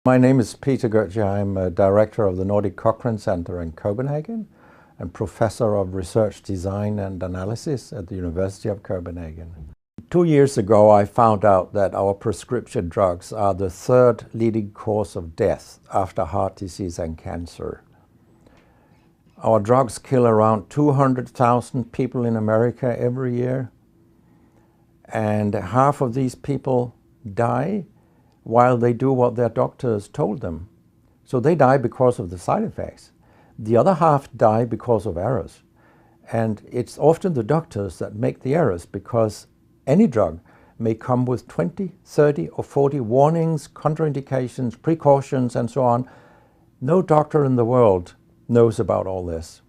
My name is Peter Gøtzsche. I'm a director of the Nordic Cochrane Center in Copenhagen and professor of research design and analysis at the University of Copenhagen. 2 years ago, I found out that our prescription drugs are the third leading cause of death after heart disease and cancer. Our drugs kill around 200,000 people in America every year, and half of these people die while they do what their doctors told them. So they die because of the side effects. The other half die because of errors. And it's often the doctors that make the errors, because any drug may come with 20, 30 or 40 warnings, contraindications, precautions and so on. No doctor in the world knows about all this.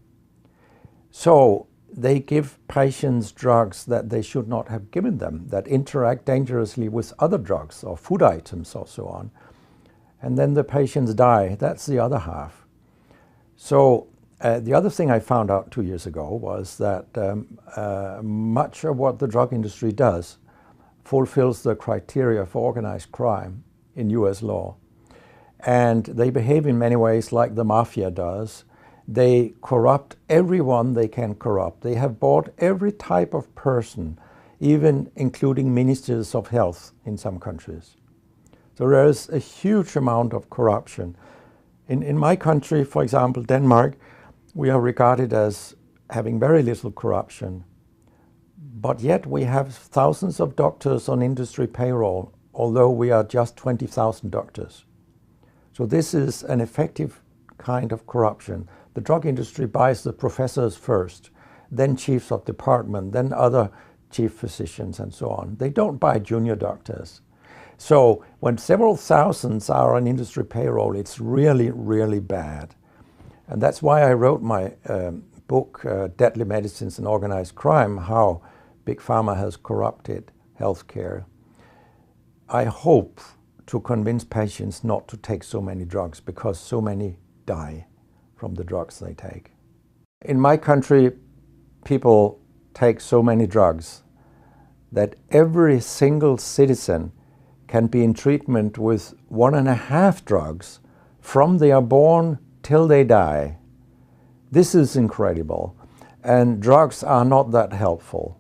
So they give patients drugs that they should not have given them, that interact dangerously with other drugs or food items or so on. And then the patients die. That's the other half. So the other thing I found out 2 years ago was that much of what the drug industry does fulfills the criteria for organized crime in US law. And they behave in many ways like the mafia does. They corrupt everyone they can corrupt. They have bought every type of person, even including ministers of health in some countries. So there is a huge amount of corruption. In my country, for example, Denmark, we are regarded as having very little corruption. But yet we have thousands of doctors on industry payroll, although we are just 20,000 doctors. So this is an effective kind of corruption. The drug industry buys the professors first, then chiefs of department, then other chief physicians and so on. They don't buy junior doctors. So when several thousands are on industry payroll, it's really, really bad. And that's why I wrote my book, Deadly Medicines and Organized Crime, How Big Pharma Has Corrupted Healthcare. I hope to convince patients not to take so many drugs, because so many die from the drugs they take. In my country, people take so many drugs that every single citizen can be in treatment with 1.5 drugs from they are born till they die. This is incredible. And drugs are not that helpful.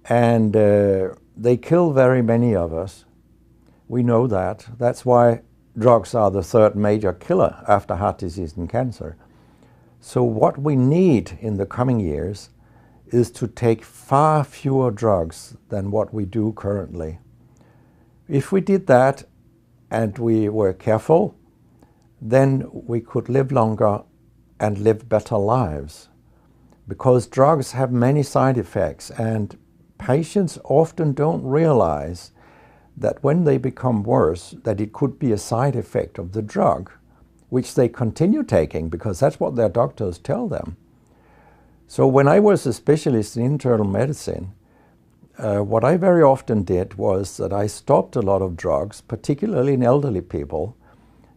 And they kill very many of us. We know that. That's why drugs are the third major killer after heart disease and cancer. So what we need in the coming years is to take far fewer drugs than what we do currently. If we did that and we were careful, then we could live longer and live better lives. Because drugs have many side effects, and patients often don't realize that when they become worse, that it could be a side effect of the drug, which they continue taking because that's what their doctors tell them. So when I was a specialist in internal medicine, what I very often did was that I stopped a lot of drugs, particularly in elderly people.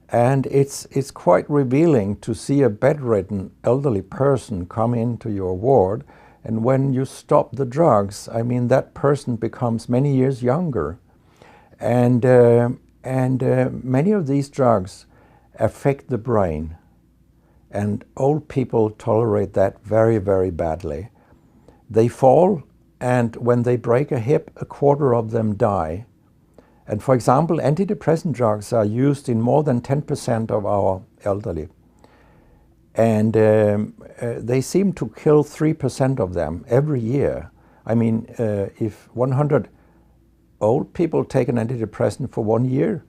And it's quite revealing to see a bedridden elderly person come into your ward. And when you stop the drugs, I mean, that person becomes many years younger. And many of these drugs affect the brain, and old people tolerate that very, very badly. They fall, and when they break a hip, 1/4 of them die. And for example, antidepressant drugs are used in more than 10% of our elderly. And they seem to kill 3% of them every year. I mean, if 100 old people take an antidepressant for 1 year,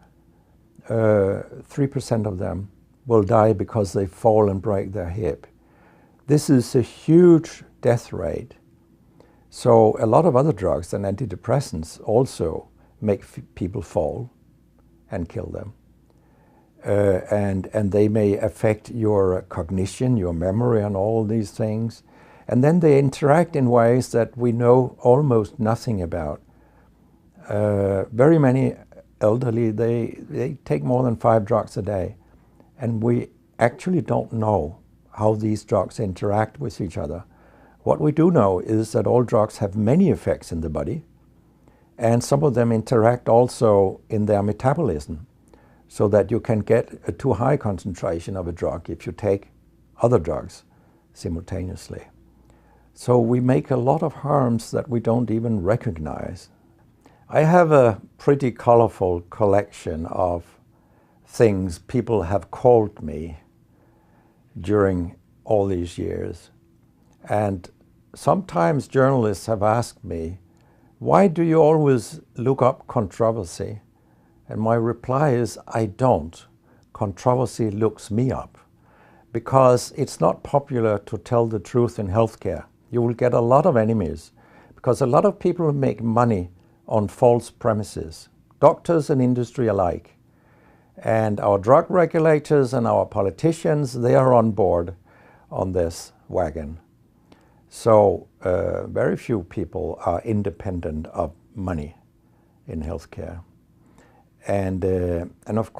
3% of them will die because they fall and break their hip. This is a huge death rate. So a lot of other drugs than antidepressants also make people fall and kill them. And they may affect your cognition, your memory and all these things. And then they interact in ways that we know almost nothing about. Very many elderly, they take more than 5 drugs a day. And we actually don't know how these drugs interact with each other. What we do know is that all drugs have many effects in the body, and some of them interact also in their metabolism. so that you can get a too high concentration of a drug if you take other drugs simultaneously. So we make a lot of harms that we don't even recognize. I have a pretty colorful collection of things people have called me during all these years. And sometimes journalists have asked me, why do you always look up controversy? And my reply is, I don't. Controversy looks me up. Because it's not popular to tell the truth in healthcare. You will get a lot of enemies, because a lot of people make money on false premises, doctors and industry alike. And our drug regulators and our politicians, they are on board on this wagon. So very few people are independent of money in healthcare. And of course,